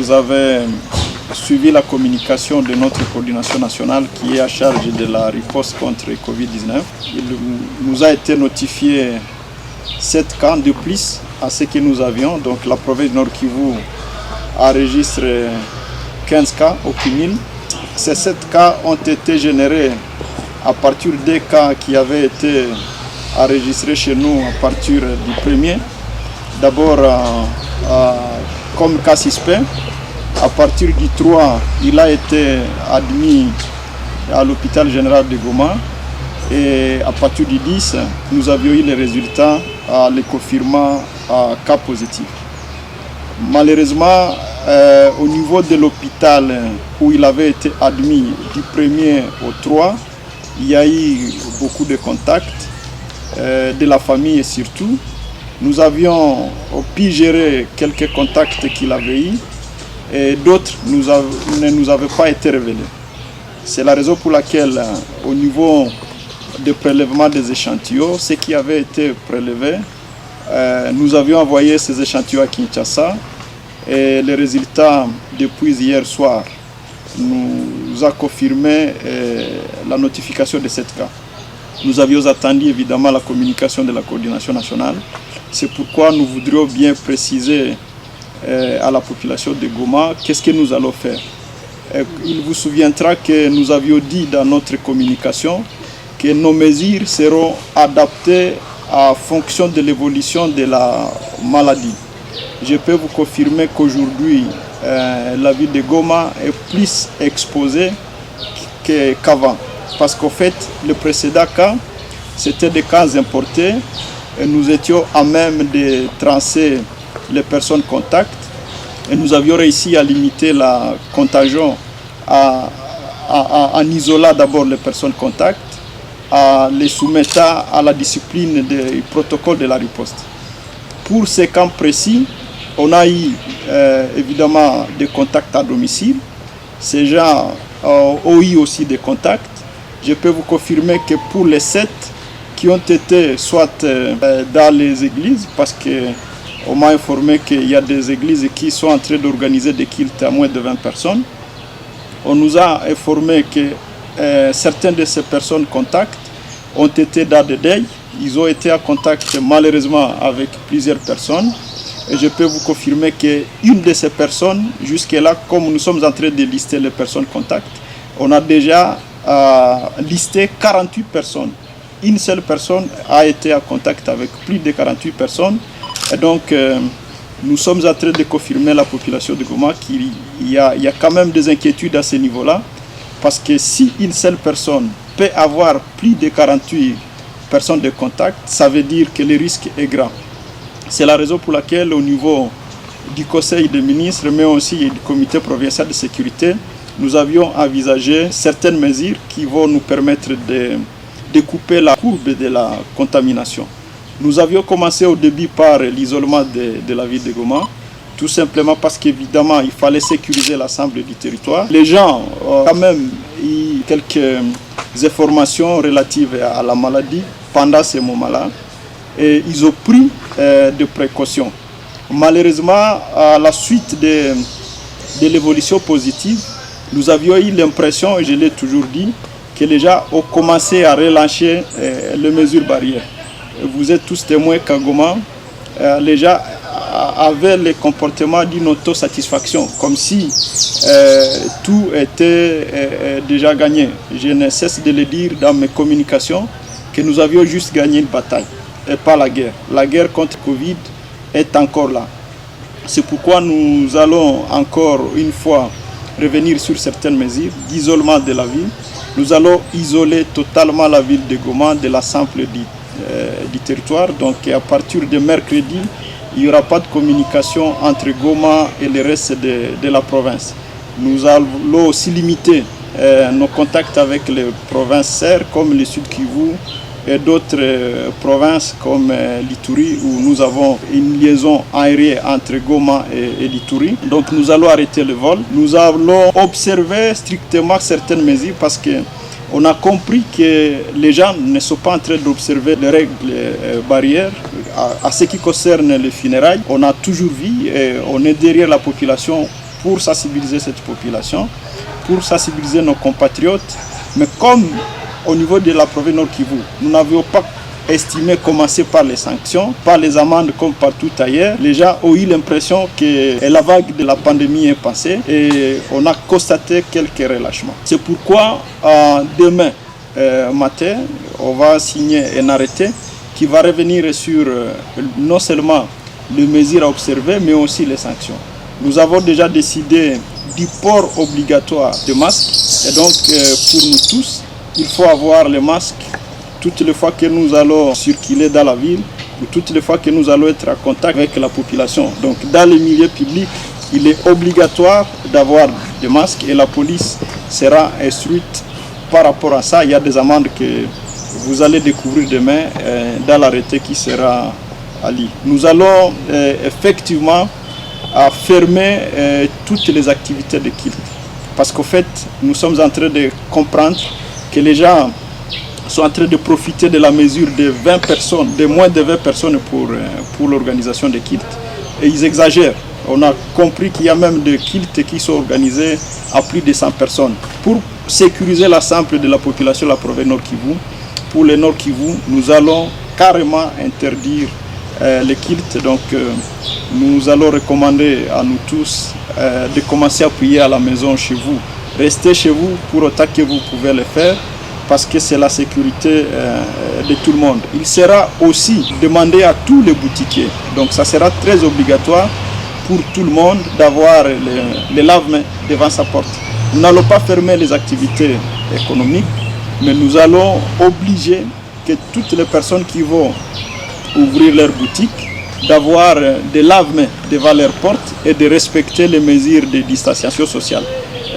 vous avez suivi la communication de notre coordination nationale qui est à charge de la riposte contre le Covid-19. Il nous a été notifié 7 cas de plus à ce que nous avions. Donc la province Nord Kivu enregistré 15 cas au cumul. Ces 7 cas ont été générés à partir des cas qui avaient été enregistrés chez nous à partir du premier. D'abord comme cas suspect. À partir du 3, il a été admis à l'hôpital général de Goma. Et à partir du 10, nous avions eu les résultats les confirmant à cas positif. Malheureusement, au niveau de l'hôpital où il avait été admis du 1er au 3, il y a eu beaucoup de contacts de la famille surtout. Nous avions pu gérer quelques contacts qu'il avait eu et d'autres ne nous avaient pas été révélés. C'est la raison pour laquelle au niveau de prélèvement des échantillons, ce qui avait été prélevé, nous avions envoyé ces échantillons à Kinshasa et les résultats depuis hier soir nous a confirmé la notification de 7 cas. Nous avions attendu évidemment la communication de la coordination nationale. C'est pourquoi nous voudrions bien préciser à la population de Goma qu'est-ce que nous allons faire. Il vous souviendra que nous avions dit dans notre communication que nos mesures seront adaptées en fonction de l'évolution de la maladie. Je peux vous confirmer qu'aujourd'hui, la ville de Goma est plus exposée qu'avant. Parce qu'en fait, le précédent cas, c'était des cas importés et nous étions à même de tracer les personnes contacts et nous avions réussi à limiter la contagion en isolant d'abord les personnes contacts, en les soumettant à la discipline du protocole de la riposte. Pour ces cas précis, on a eu évidemment des contacts à domicile. Ces gens ont eu aussi des contacts. Je peux vous confirmer que pour les 7 qui ont été soit dans les églises, parce qu'on m'a informé qu'il y a des églises qui sont en train d'organiser des cultes à moins de 20 personnes. On nous a informé que certaines de ces personnes contacts ont été dans des deuils. Ils ont été en contact malheureusement avec plusieurs personnes. Et je peux vous confirmer qu'une de ces personnes, jusque-là, comme nous sommes en train de lister les personnes contacts, on a déjà listé 48 personnes. Une seule personne a été en contact avec plus de 48 personnes. Et donc, nous sommes en train de confirmer à la population de Goma qu'il y a quand même des inquiétudes à ce niveau-là. Parce que si une seule personne peut avoir plus de 48 personnes de contact, ça veut dire que le risque est grand. C'est la raison pour laquelle au niveau du Conseil des ministres, mais aussi du Comité provincial de sécurité, nous avions envisagé certaines mesures qui vont nous permettre de couper la courbe de la contamination. Nous avions commencé au début par l'isolement de la ville de Goma, tout simplement parce qu'évidemment, il fallait sécuriser l'ensemble du territoire. Les gens ont quand même eu quelques informations relatives à la maladie pendant ces moments-là et ils ont pris des précautions. Malheureusement, à la suite de l'évolution positive, nous avions eu l'impression, et je l'ai toujours dit, que les gens ont commencé à relâcher les mesures barrières. Vous êtes tous témoins qu'à Goma, les gens avaient le comportement d'une autosatisfaction, comme si tout était déjà gagné. Je ne cesse de le dire dans mes communications que nous avions juste gagné une bataille et pas la guerre. La guerre contre Covid est encore là. C'est pourquoi nous allons encore une fois revenir sur certaines mesures d'isolement de la ville. Nous allons isoler totalement la ville de Goma de l'ensemble du territoire. Donc à partir de mercredi, il n'y aura pas de communication entre Goma et le reste de la province. Nous allons aussi limiter nos contacts avec les provinces sœurs comme le Sud Kivu et d'autres provinces comme l'Ituri où nous avons une liaison aérienne entre Goma et l'Ituri. Donc nous allons arrêter le vol. Nous allons observer strictement certaines mesures parce qu'on a compris que les gens ne sont pas en train d'observer les règles barrières. À ce qui concerne les funérailles, on a toujours vu et on est derrière la population pour sensibiliser cette population, pour sensibiliser nos compatriotes. Mais comme au niveau de la province Nord Kivu, nous n'avions pas estimé commencer par les sanctions, par les amendes comme partout ailleurs, les gens ont eu l'impression que la vague de la pandémie est passée et on a constaté quelques relâchements. C'est pourquoi demain matin, on va signer un arrêté qui va revenir sur non seulement les mesures à observer, mais aussi les sanctions. Nous avons déjà décidé du port obligatoire de masques et donc pour nous tous, il faut avoir les masques toutes les fois que nous allons circuler dans la ville ou toutes les fois que nous allons être en contact avec la population. Donc dans les milieux publics, il est obligatoire d'avoir des masques et la police sera instruite par rapport à ça. Il y a des amendes que vous allez découvrir demain dans l'arrêté qui sera à Li. Nous allons effectivement fermer toutes les activités de culte. Parce qu'au fait, nous sommes en train de comprendre que les gens sont en train de profiter de la mesure de 20 personnes, de moins de 20 personnes pour l'organisation des cultes. Et ils exagèrent. On a compris qu'il y a même des cultes qui sont organisés à plus de 100 personnes. Pour sécuriser l'ensemble de la population de la province Nord Kivu, pour le Nord Kivu, nous allons carrément interdire les cultes. Donc nous allons recommander à nous tous de commencer à prier à la maison chez vous. Restez chez vous pour autant que vous pouvez le faire, parce que c'est la sécurité de tout le monde. Il sera aussi demandé à tous les boutiquiers, donc ça sera très obligatoire pour tout le monde d'avoir les lave-mains devant sa porte. Nous n'allons pas fermer les activités économiques, mais nous allons obliger que toutes les personnes qui vont ouvrir leur boutique d'avoir des lave-mains devant leur porte et de respecter les mesures de distanciation sociale.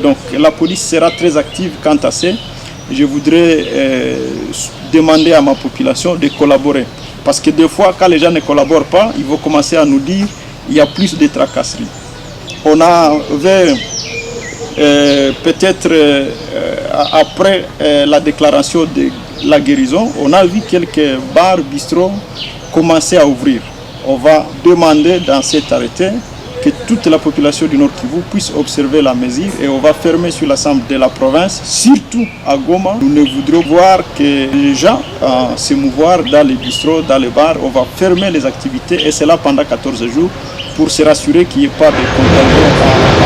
Donc la police sera très active quant à ça. Je voudrais demander à ma population de collaborer. Parce que des fois, quand les gens ne collaborent pas, ils vont commencer à nous dire qu'il y a plus de tracasseries. On avait peut-être après la déclaration de la guérison, on a vu quelques bars, bistrots commencer à ouvrir. On va demander dans cet arrêté que toute la population du Nord Kivu puisse observer la mesure et on va fermer sur l'ensemble de la province, surtout à Goma. Nous ne voudrions voir que les gens se mouvoir dans les bistrots, dans les bars. On va fermer les activités et c'est là pendant 14 jours pour se rassurer qu'il n'y ait pas de contagion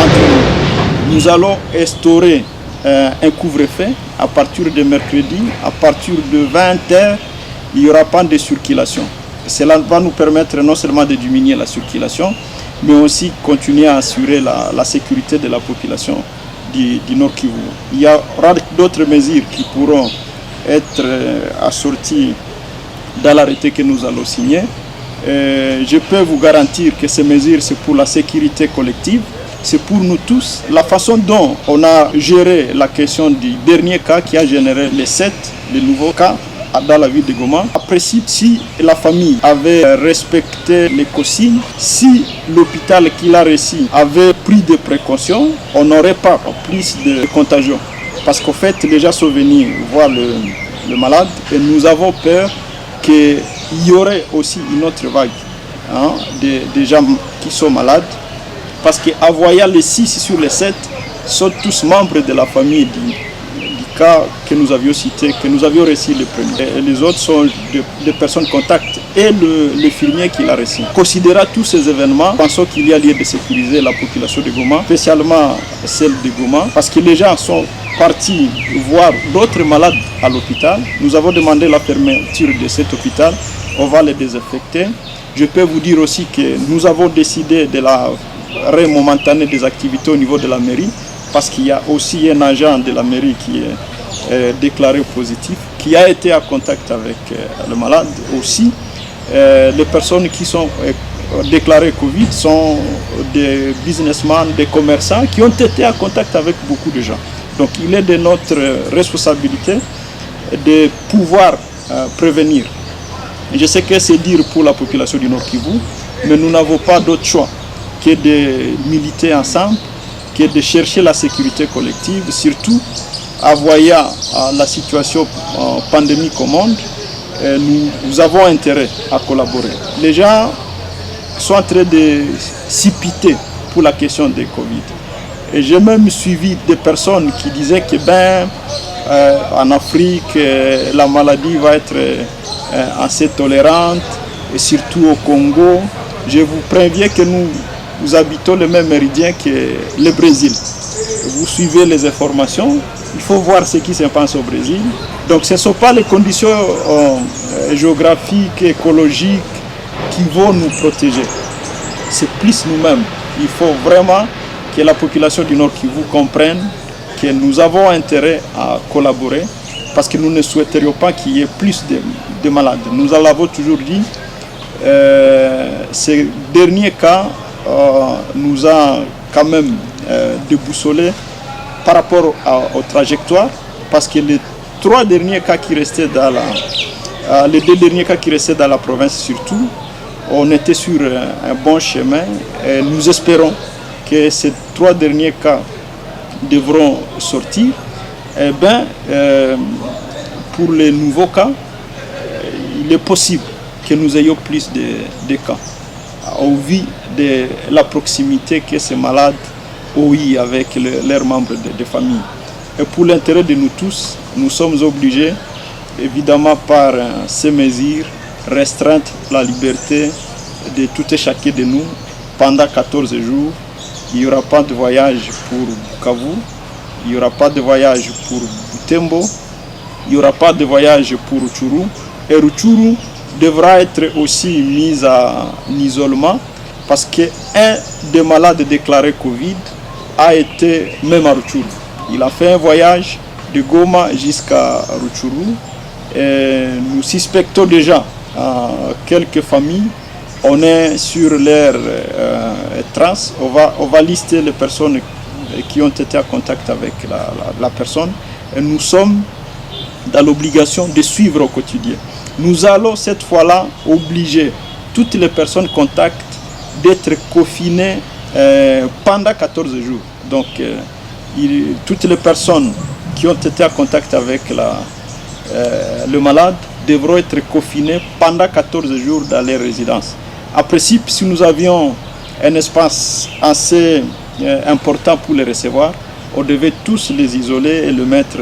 entre nous. Nous allons instaurer un couvre-feu à partir de mercredi, à partir de 20h, il n'y aura pas de circulation. Cela va nous permettre non seulement de diminuer la circulation, mais aussi continuer à assurer la sécurité de la population du Nord Kivu. Il y aura d'autres mesures qui pourront être assorties dans l'arrêté que nous allons signer. Je peux vous garantir que ces mesures, c'est pour la sécurité collective, c'est pour nous tous. La façon dont on a géré la question du dernier cas qui a généré les 7 nouveaux cas dans la ville de Goma. Après, si la famille avait respecté les consignes, si l'hôpital qui l'a reçu avait pris des précautions, on n'aurait pas plus de contagion. Parce qu'en fait, les gens sont venus voir le malade et nous avons peur qu'il y aurait aussi une autre vague des gens qui sont malades. Parce qu'en voyant les 6 sur les 7, sont tous membres de la famille du cas que nous avions cité, que nous avions reçu les premiers. Et les autres sont des personnes contacts et l'infirmier qui l'a reçu. Considérant tous ces événements, pensons qu'il y a lieu de sécuriser la population de Goma, spécialement celle de Goma, parce que les gens sont partis voir d'autres malades à l'hôpital. Nous avons demandé la fermeture de cet hôpital. On va les désinfecter. Je peux vous dire aussi que nous avons décidé de l'arrêt momentané des activités au niveau de la mairie, parce qu'il y a aussi un agent de la mairie qui est déclaré positif, qui a été en contact avec le malade aussi. Les personnes qui sont déclarées Covid sont des businessmen, des commerçants qui ont été en contact avec beaucoup de gens. Donc il est de notre responsabilité de pouvoir prévenir. Je sais que c'est dur pour la population du Nord Kivu, mais nous n'avons pas d'autre choix que de militer ensemble, que de chercher la sécurité collective, surtout en voyant la situation pandémique au monde. Nous avons intérêt à collaborer. Les gens sont en train de s'y piter pour la question des Covid. Et j'ai même suivi des personnes qui disaient que en Afrique, la maladie va être assez tolérante, et surtout au Congo. Je vous préviens que nous habitons le même méridien que le Brésil. Vous suivez les informations, il faut voir ce qui se passe au Brésil. Donc ce ne sont pas les conditions géographiques, écologiques qui vont nous protéger. C'est plus nous-mêmes. Il faut vraiment que la population du Nord Kivu comprenne que nous avons intérêt à collaborer parce que nous ne souhaiterions pas qu'il y ait plus de malades. Nous l'avons toujours dit. Ces derniers cas nous ont quand même déboussolé par rapport aux trajectoires parce que les deux derniers cas qui restaient dans la province surtout, on était sur un bon chemin et nous espérons que ces 3 derniers cas devront sortir. Pour les nouveaux cas, il est possible que nous ayons plus de cas au vu de la proximité que ces malades ont eu avec leurs membres de famille. Et pour l'intérêt de nous tous, nous sommes obligés, évidemment par ces mesures, restreindre la liberté de tout et chacun de nous pendant 14 jours. Il n'y aura pas de voyage pour Bukavu, il n'y aura pas de voyage pour Butembo, il n'y aura pas de voyage pour Rutshuru. Et Rutshuru devra être aussi mis en isolement parce qu'un des malades déclarés Covid a été même à Rutshuru. Il a fait un voyage de Goma jusqu'à Rutshuru. Et nous suspectons déjà quelques familles. On est sur leur trace. On va lister les personnes qui ont été en contact avec la personne. Et nous sommes dans l'obligation de suivre au quotidien. Nous allons cette fois-là obliger toutes les personnes contacts d'être confinées pendant 14 jours. Donc, toutes les personnes qui ont été en contact avec le malade devront être confinées pendant 14 jours dans les résidences. En principe, si nous avions un espace assez important pour les recevoir, on devait tous les isoler et le mettre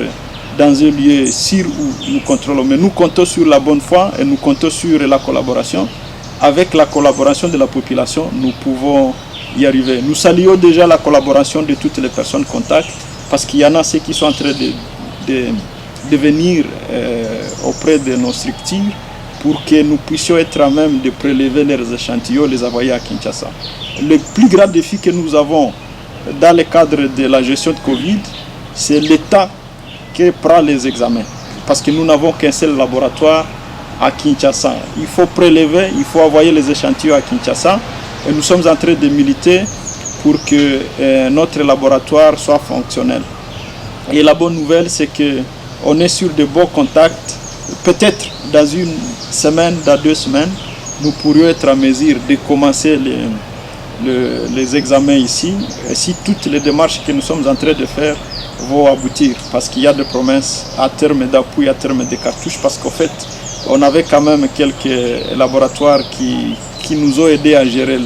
dans un lieu sûr où nous contrôlons. Mais nous comptons sur la bonne foi et nous comptons sur la collaboration. Avec la collaboration de la population, nous pouvons y arriver. Nous saluons déjà la collaboration de toutes les personnes contacts parce qu'il y en a ceux qui sont en train de venir auprès de nos structures pour que nous puissions être à même de prélever leurs échantillons, les envoyer à Kinshasa. Le plus grand défi que nous avons dans le cadre de la gestion de Covid, c'est l'État qui prend les examens. Parce que nous n'avons qu'un seul laboratoire à Kinshasa. Il faut prélever, il faut envoyer les échantillons à Kinshasa. Et nous sommes en train de militer pour que notre laboratoire soit fonctionnel. Et la bonne nouvelle, c'est qu'on est sur de bons contacts. Peut-être dans une semaine, dans 2 semaines, nous pourrions être en mesure de commencer les examens ici. Et si toutes les démarches que nous sommes en train de faire vont aboutir, parce qu'il y a des promesses à terme d'appui, à terme de cartouches, parce qu'en fait, on avait quand même quelques laboratoires qui nous ont aidés à gérer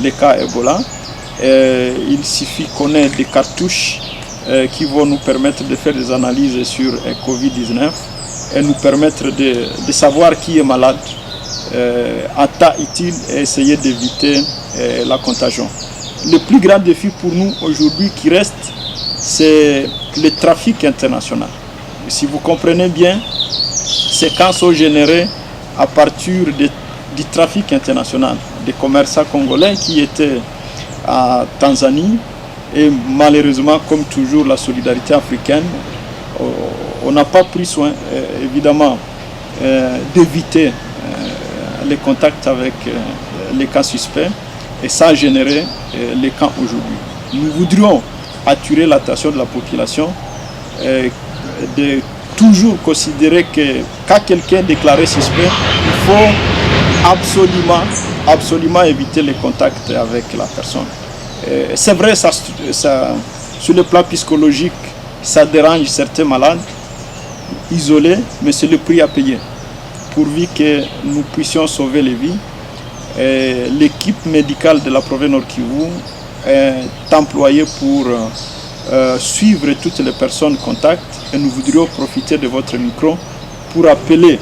les cas Ebola. Et il suffit qu'on ait des cartouches qui vont nous permettre de faire des analyses sur Covid-19 et nous permettre de savoir qui est malade à temps utile et essayer d'éviter la contagion. Le plus grand défi pour nous aujourd'hui qui reste, c'est le trafic international. Si vous comprenez bien, ces cas sont générés à partir du trafic international, des commerçants congolais qui étaient à Tanzanie. Et malheureusement, comme toujours, la solidarité africaine, on n'a pas pris soin, évidemment, d'éviter les contacts avec les cas suspects. Et ça a généré les cas aujourd'hui. Nous voudrions attirer l'attention de la population de toujours considérer que quand quelqu'un est déclaré suspect, il faut absolument éviter les contacts avec la personne. C'est vrai, ça, sur le plan psychologique, ça dérange certains malades isolés, mais c'est le prix à payer pourvu que nous puissions sauver les vies. L'équipe médicale de la province Nord Kivu est employé pour suivre toutes les personnes contacts et nous voudrions profiter de votre micro pour appeler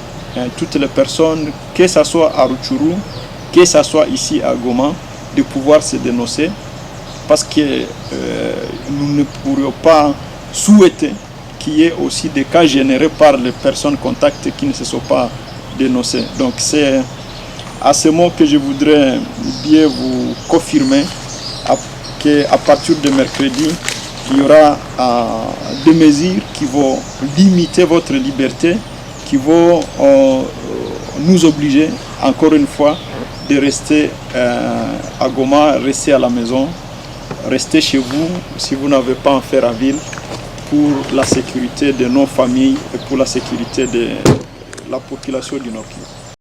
toutes les personnes, que ce soit à Rutshuru, que ce soit ici à Goma, de pouvoir se dénoncer parce que nous ne pourrions pas souhaiter qu'il y ait aussi des cas générés par les personnes contacts qui ne se sont pas dénoncées. Donc c'est à ce mot que je voudrais bien vous confirmer qu'à partir de mercredi, il y aura des mesures qui vont limiter votre liberté, qui vont nous obliger, encore une fois, de rester à Goma, rester à la maison, rester chez vous si vous n'avez pas affaire à ville, pour la sécurité de nos familles et pour la sécurité de la population du Nord Kivu.